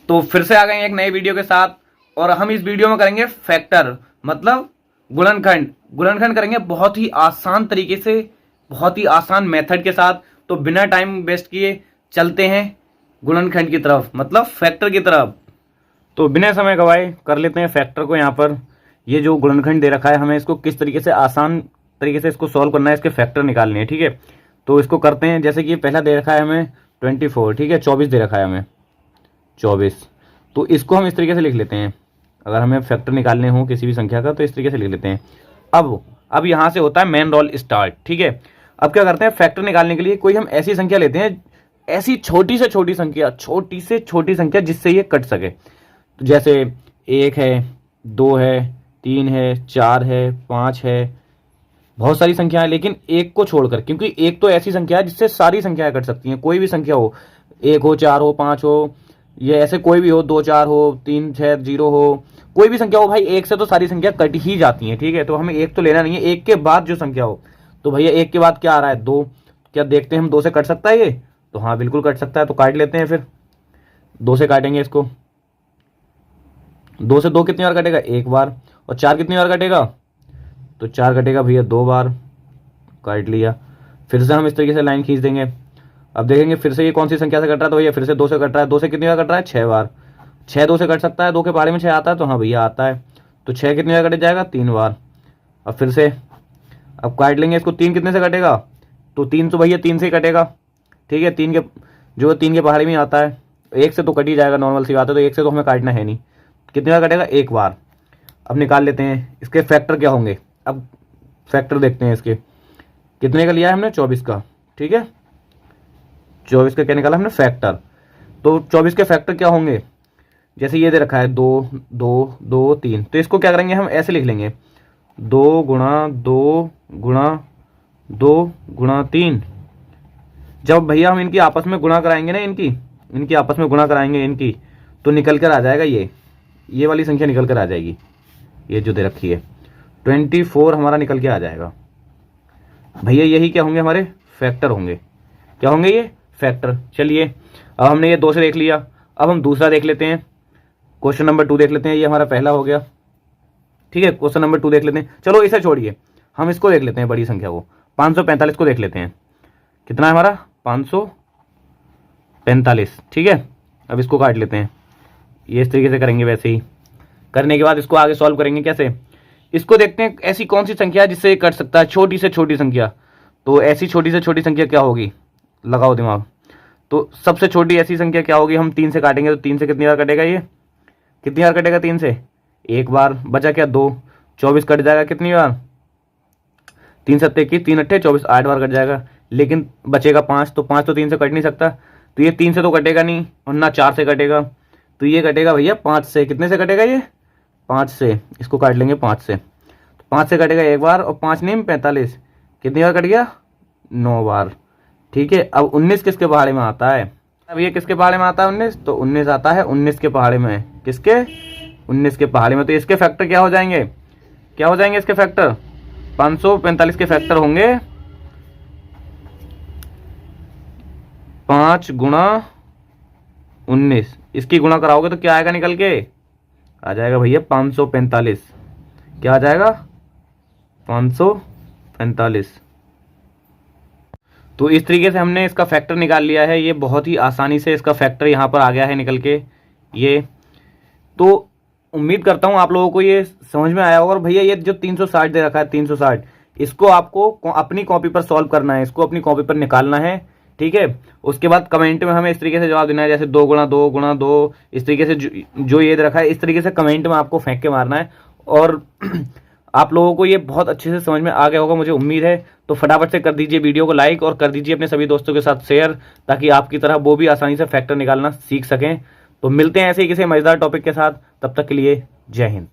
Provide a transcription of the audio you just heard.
तो फिर से आ गए एक नए वीडियो के साथ, और हम इस वीडियो में करेंगे फैक्टर, मतलब गुणनखंड। गुणनखंड करेंगे बहुत ही आसान तरीके से, बहुत ही आसान मेथड के साथ। तो बिना टाइम वेस्ट किए चलते हैं गुणनखंड की तरफ, मतलब फैक्टर की तरफ। तो बिना समय गवाए कर लेते हैं फैक्टर को। यहाँ पर ये जो गुणनखंड दे रखा है, हमें इसको किस तरीके से आसान तरीके से इसको सॉल्व करना है, इसके फैक्टर निकालने हैं। ठीक है, तो इसको करते हैं। जैसे कि पहला दे रखा है हमें 24, ठीक है, 24 दे रखा है हमें 24। तो इसको हम इस तरीके से लिख लेते हैं। अगर हमें फैक्टर निकालने हो किसी भी संख्या का तो इस तरीके से लिख लेते हैं। अब यहाँ से होता है मेन रोल स्टार्ट। ठीक है, अब क्या करते हैं, फैक्टर निकालने के लिए कोई हम ऐसी संख्या लेते हैं, ऐसी छोटी से छोटी संख्या, छोटी से छोटी संख्या जिससे ये कट सके। तो जैसे 1 है, 2 है, 3 है, 4 है, 5 है, बहुत सारी संख्या है, लेकिन एक को छोड़कर, क्योंकि एक तो ऐसी संख्या है जिससे सारी संख्याएं कट सकती हैं। कोई भी संख्या हो, 1 हो, 4 हो, 5 हो, ये ऐसे कोई भी हो, 2 4 हो, 3 6 0 हो, कोई भी संख्या हो भाई, एक से तो सारी संख्या कट ही जाती हैं। ठीक है, तो हमें एक तो लेना नहीं है, एक के बाद जो संख्या हो। तो भैया एक के बाद क्या आ रहा है, 2। क्या देखते हैं हम 2 से कट सकता है ये? तो हाँ बिल्कुल कट सकता है, तो काट लेते हैं। फिर 2 से काटेंगे इसको। 2 से 2 कितनी बार कटेगा? 1 बार। और 4 कितनी बार कटेगा? तो 4 कटेगा भैया 2 बार, काट लिया। फिर से हम इस तरीके से लाइन खींच देंगे। अब देखेंगे फिर से ये कौन सी संख्या से कट रहा है, तो भैया फिर से 2 से कट रहा है। 2 से कितनी बार कट रहा है? 6 बार। 6 2 से कट सकता है, 2 के पहाड़े में 6 आता है, तो हाँ भैया आता है। तो 6 कितनी बार कट जाएगा? 3 बार। अब फिर से अब काट लेंगे इसको। 3 कितने से कटेगा? तो 3 तो भैया 3 से ही कटेगा। ठीक है, 3 के जो 3 के पहाड़े में आता है, 1 से तो कट ही जाएगा, नॉर्मल सी बात है। तो 1 से तो हमें काटना है नहीं। कितनी बार कटेगा? 1 बार। अब निकाल लेते हैं इसके फैक्टर क्या होंगे। अब फैक्टर देखते हैं इसके। कितने का लिया है हमने? 24 का। ठीक है, 24 का क्या निकाला हमने? फैक्टर। तो 24 के फैक्टर क्या होंगे? जैसे ये दे रखा है 2 2 2 3, तो इसको क्या करेंगे हम? ऐसे लिख लेंगे, 2 गुणा 2 गुणा 2 गुणा 3। जब भैया हम इनकी आपस में गुणा कराएंगे ना, इनकी आपस में गुणा कराएंगे इनकी, तो निकल कर आ जाएगा ये वाली संख्या निकल कर आ जाएगी। ये जो दे रखी है 24 हमारा निकल के आ जाएगा भैया। यही क्या होंगे? हमारे फैक्टर होंगे। क्या होंगे? ये फैक्टर। चलिए, अब हमने ये 2 से देख लिया। अब हम दूसरा देख लेते हैं, क्वेश्चन नंबर 2 देख लेते हैं। ये हमारा पहला हो गया। ठीक है, क्वेश्चन नंबर 2 देख लेते हैं। चलो इसे छोड़िए, हम इसको देख लेते हैं, बड़ी संख्या को, 545 को देख लेते हैं। कितना है हमारा? 545। ठीक है, अब इसको काट लेते हैं। ये इस तरीके से करेंगे। वैसे ही करने के बाद इसको आगे सॉल्व करेंगे कैसे, इसको देखते हैं। ऐसी कौन सी संख्या है जिससे ये कट सकता है? छोटी से छोटी संख्या। तो ऐसी छोटी से छोटी संख्या क्या होगी? लगाओ दिमाग। तो सबसे छोटी ऐसी संख्या क्या होगी? हम 3 से काटेंगे, तो 3 से कितनी बार कटेगा? ये कितनी बार कटेगा? 3 से 1 बार। बचा क्या? 2। 24 कट जाएगा कितनी बार? 3 7 21, 3 8 24, 8 बार कट जाएगा। लेकिन बचेगा 5, तो 5 तो 3 से कट नहीं सकता, तो ये 3 से तो कटेगा नहीं, और ना 4 से कटेगा। तो ये कटेगा भैया 5 से। कितने से कटेगा ये? 5 से। इसको काट लेंगे 5 से। तो 5 से कटेगा 1 बार, और 5 नहीं 45, कितनी बार कट गया? 9 बार। ठीक है, अब 19 किसके पहाड़े में आता है? अब ये किसके पहाड़े में आता है? 19। तो 19 आता है 19 के पहाड़े में। किसके? 19 के पहाड़े में। तो इसके फैक्टर क्या हो जाएंगे? क्या हो जाएंगे इसके फैक्टर? 545 के फैक्टर होंगे 5 गुणा 19। इसकी गुणा कराओगे तो क्या आएगा निकल के? आ जाएगा भैया 545। क्या आ जाएगा? 545। तो इस तरीके से हमने इसका फैक्टर निकाल लिया है। ये बहुत ही आसानी से इसका फैक्टर यहाँ पर आ गया है निकल के। ये तो उम्मीद करता हूँ आप लोगों को ये समझ में आया होगा। और भैया ये जो 360 दे रखा है, 360, इसको आपको अपनी कॉपी पर सॉल्व करना है, इसको अपनी कॉपी पर निकालना है। ठीक है, उसके बाद कमेंट में हमें इस तरीके से जवाब देना है, जैसे 2 गुणा 2 गुणा 2, इस तरीके से जो ये दे रखा है, इस तरीके से कमेंट में आपको फेंक के मारना है। और आप लोगों को ये बहुत अच्छे से समझ में आ गया होगा, मुझे उम्मीद है। तो फटाफट से कर दीजिए वीडियो को लाइक, और कर दीजिए अपने सभी दोस्तों के साथ शेयर, ताकि आपकी तरह वो भी आसानी से फैक्टर निकालना सीख सकें। तो मिलते हैं ऐसे ही किसी मजेदार टॉपिक के साथ, तब तक के लिए जय हिंद।